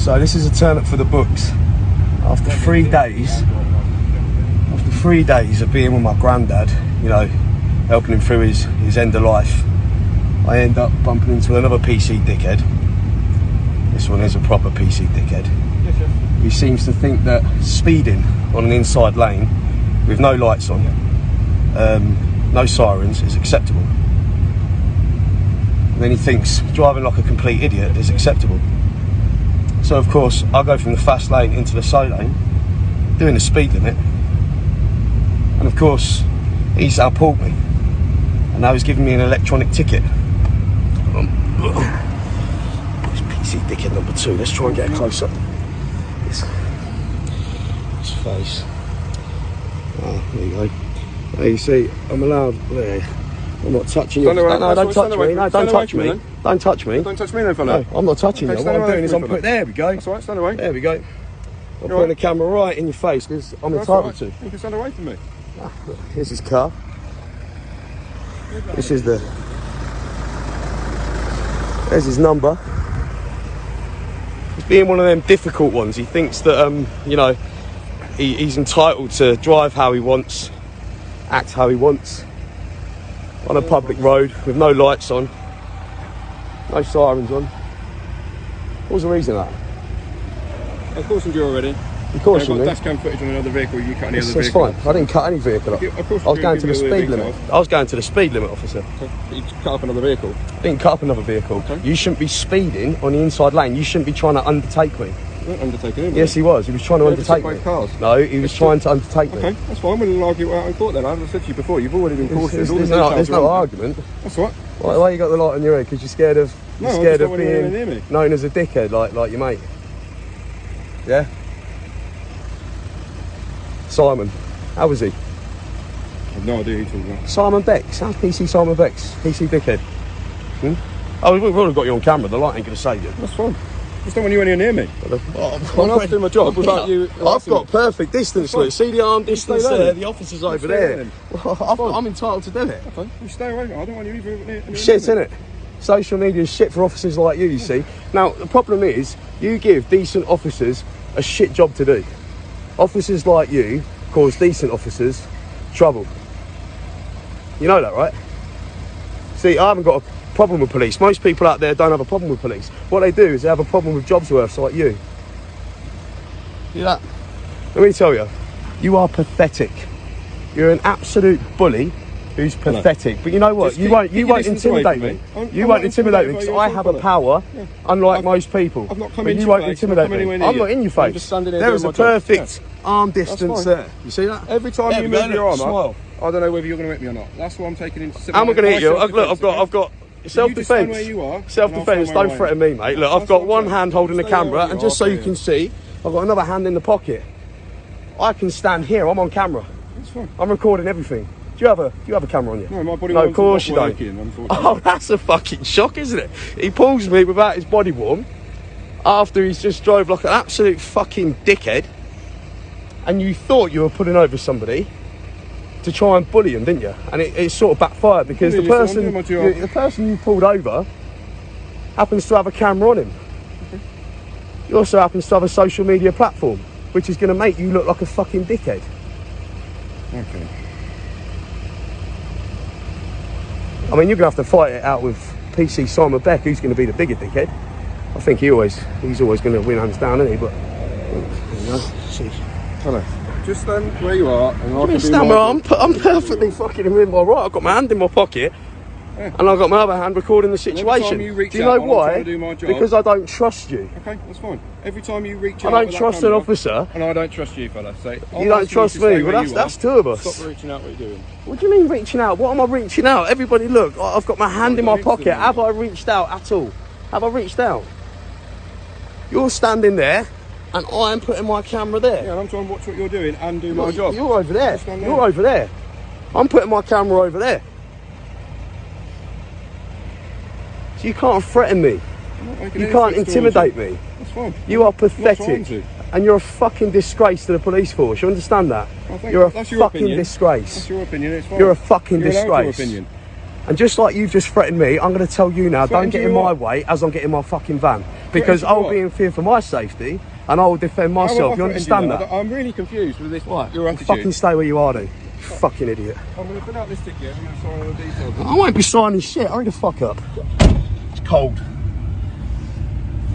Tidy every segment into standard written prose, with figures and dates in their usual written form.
So this is a turn up for the books. After 3 days of being with my granddad, you know, helping him through his end of life, I end up bumping into another PC dickhead. This one is a proper PC dickhead. Yes, sir. He seems to think that speeding on an inside lane with no lights on, no sirens, is acceptable. And then he thinks driving like a complete idiot is acceptable. So of course I go from the fast lane into the slow lane, doing the speed limit, and of course he's outpulled me, and now he's giving me an electronic ticket. This PC dickhead number 2. Let's try and get a close up. His face. Oh, there you go. There you see, I'm allowed there. I'm not touching you. No, don't touch me. No, don't touch me. Don't touch me. Don't touch me then, fella. No, I'm not touching you. What I'm doing is I'm putting... There we go. That's all right, stand away. There we go. I'm putting the camera right in your face because I'm entitled to. You can stand away from me. Here's his car. This is the... There's his number. He's being one of them difficult ones. He thinks that, you know, he's entitled to drive how he wants, act how he wants, on a public road with no lights on, no sirens on. What was the reason of that? I've cautioned you already. You cautioned me? I've got dash cam footage on another vehicle, you cut any other That's vehicle. fine. I didn't cut any vehicle up. I was going to the speed limit. I was going to the speed limit, officer. You cut up another vehicle? I didn't cut up another vehicle. Okay. You shouldn't be speeding on the inside lane. You shouldn't be trying to undertake me. I don't undertake anyone. Yes, he was. He was trying to undertake me. Cars. No, he was trying to undertake me. Okay, that's fine. We'll argue it out in court then. As I said to you before, you've already been cautioned. There's no argument. That's all right. Why you got the light on your head? Because you're scared of being near me. known as a dickhead, like your mate. Yeah. Simon, how was he? I've no idea who you're talking about. Simon Beck. Sounds PC Simon Beck's. PC dickhead. Oh, we've already got you on camera. The light ain't going to save you. That's fine. Just don't want you anywhere near me. I'm not doing my job without you. I've got perfect distance, look. See the arm distance there? The officer's over there. I'm entitled to do it. Okay, you stay away. I don't want you near me. Shit, innit? Social media is shit for officers like you see. Now, the problem is, you give decent officers a shit job to do. Officers like you cause decent officers trouble. You know that, right? See, I haven't got a problem with police. Most people out there don't have a problem with police. What they do is they have a problem with jobs worths like you. See that? Let me tell you, you are pathetic. You're an absolute bully who's pathetic. But you know what? You won't intimidate me. You won't intimidate me because I have a power, unlike most people. I've not come but in you your won't face. intimidate me. I'm not in your face. There is a perfect arm distance there. You see that? Every time you move your arm up, I don't know whether you're going to hit me or not. That's what I'm taking into. Am I going to hit you? Look, I've got self-defence. Self-defence. Don't threaten me, mate. Look, I've got one hand holding the camera, and just so you can see, I've got another hand in the pocket. I can stand here. I'm on camera. That's fine. I'm recording everything. Do you have a camera on you? No, my body. No, of course you don't. Oh, that's a fucking shock, isn't it? He pulls me without his body warm after he's just drove like an absolute fucking dickhead, and you thought you were putting over somebody to try and bully him, didn't you? And it sort of backfired because the person you pulled over happens to have a camera on him. Okay. He also happens to have a social media platform, which is going to make you look like a fucking dickhead. Okay. I mean, you're going to have to fight it out with PC Simon Beck, who's going to be the bigger dickhead. I think he's always going to win hands down, isn't he? But, you know, see. Hello. Just stand where you are, and I can stand where I'm perfectly fucking in my right. I've got my hand in my pocket, and I've got my other hand recording the situation. Do you know why? Because I don't trust you. Okay, that's fine. Every time you reach out, I don't trust an officer. And I don't trust you, fella. So you don't trust me. Well, that's two of us. Stop reaching out. What you're doing. What do you mean reaching out? What am I reaching out? Everybody, look. I've got my hand in my pocket. Have I reached out at all? Have I reached out? You're standing there. And I'm putting my camera there. Yeah, and I'm trying to watch what you're doing and do my job. You're over there. You're over there. I'm putting my camera over there. So you can't threaten me. You can't intimidate me. That's fine. You are pathetic. And you're a fucking disgrace to the police force. You understand that? You're a fucking disgrace. That's your opinion. It's fine. You're a fucking disgrace. Your opinion. And just like you've just threatened me, I'm going to tell you now, don't get in my way as I'm getting my fucking van. because I'll be in fear for my safety and I will defend myself. You understand that? I'm really confused with this. Right. Your attitude. Fucking stay where you are, dude. You fucking idiot. I'm going to fill out this ticket. I'm going to sign all the details. I won't be signing shit. Hurry the fuck up. It's cold.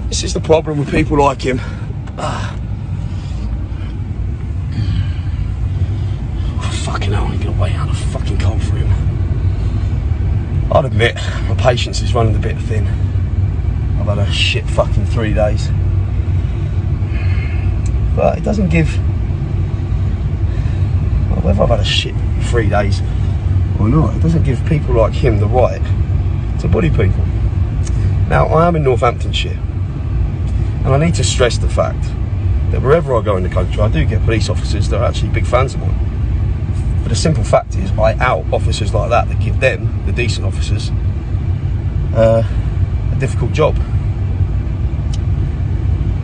This is the problem with people like him. Fucking hell, I'm gonna wait out the fucking cold for him. I'd admit, my patience is running a bit thin. I've had a shit fucking 3 days. But it doesn't give... Well, whether I've had a shit 3 days or not, it doesn't give people like him the right to bully people. Now, I am in Northamptonshire, and I need to stress the fact that wherever I go in the country, I do get police officers that are actually big fans of mine. But the simple fact is, I out officers like that give them, the decent officers, a difficult job.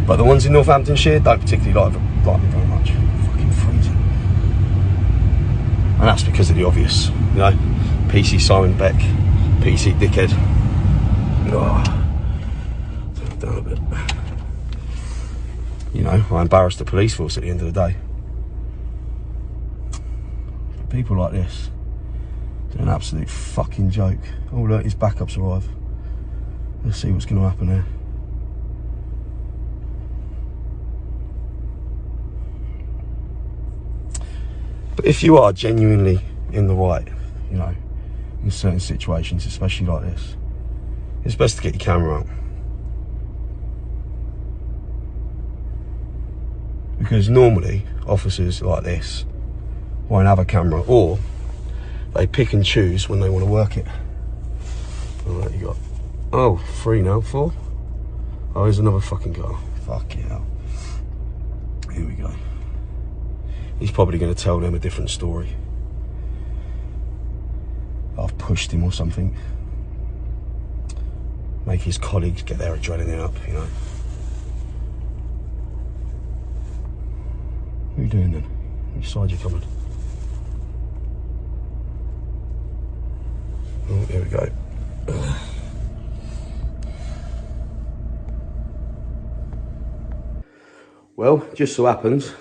But the ones in Northamptonshire don't particularly like me very much. Fucking freezing. And that's because of the obvious, you know. PC Simon Beck, PC dickhead. Oh, down a bit. You know, I embarrassed the police force at the end of the day. People like this, they're an absolute fucking joke. Oh look, his backups arrive. Let's see what's going to happen here. But if you are genuinely in the right, you know, in certain situations, especially like this, it's best to get your camera out. Because normally, officers like this won't have a camera, or they pick and choose when they want to work it. Alright, you got, oh, 3 now, 4. Oh, here's another fucking car. Fuck it hell. Here we go. He's probably going to tell them a different story. I've pushed him or something. Make his colleagues get their adrenaline up, you know. What are you doing then? Which side are you coming? Oh, here we go. Well, just so happens,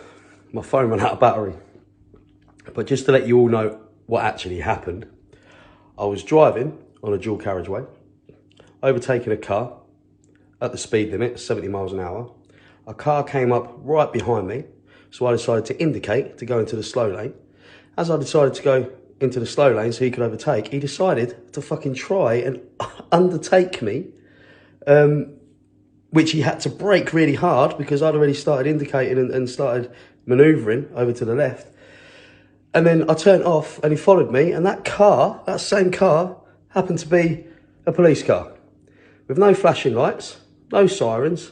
my phone ran out of battery. But just to let you all know what actually happened, I was driving on a dual carriageway, overtaking a car at the speed limit, 70 miles an hour. A car came up right behind me, so I decided to indicate to go into the slow lane. As I decided to go into the slow lane so he could overtake, he decided to fucking try and undertake me, which he had to brake really hard because I'd already started indicating and started manoeuvring over to the left. And then I turned off and he followed me, and that car, that same car, happened to be a police car with no flashing lights, no sirens,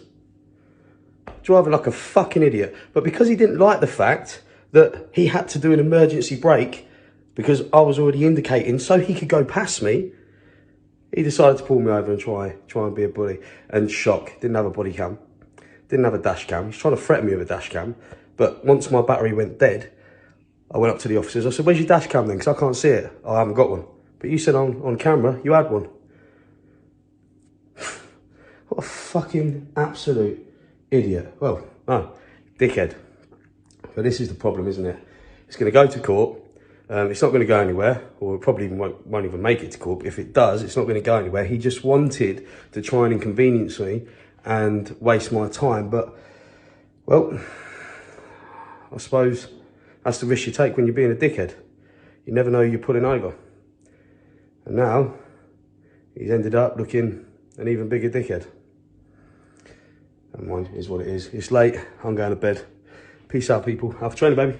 driving like a fucking idiot. But because he didn't like the fact that he had to do an emergency brake because I was already indicating so he could go past me, he decided to pull me over and try and be a bully. And shock, didn't have a body cam, didn't have a dash cam. He's trying to threaten me with a dash cam. But once my battery went dead, I went up to the officers. I said, where's your dash cam then? Because I can't see it. I haven't got one. But you said on camera you had one. What a fucking absolute idiot. Well, no, dickhead. But this is the problem, isn't it? It's going to go to court. It's not going to go anywhere, or it probably won't even make it to court. But if it does, it's not going to go anywhere. He just wanted to try and inconvenience me and waste my time. But, well, I suppose that's the risk you take when you're being a dickhead. You never know who you're pulling over. And now, he's ended up looking an even bigger dickhead. And mine is what it is. It's late. I'm going to bed. Peace out, people. Have a training, baby.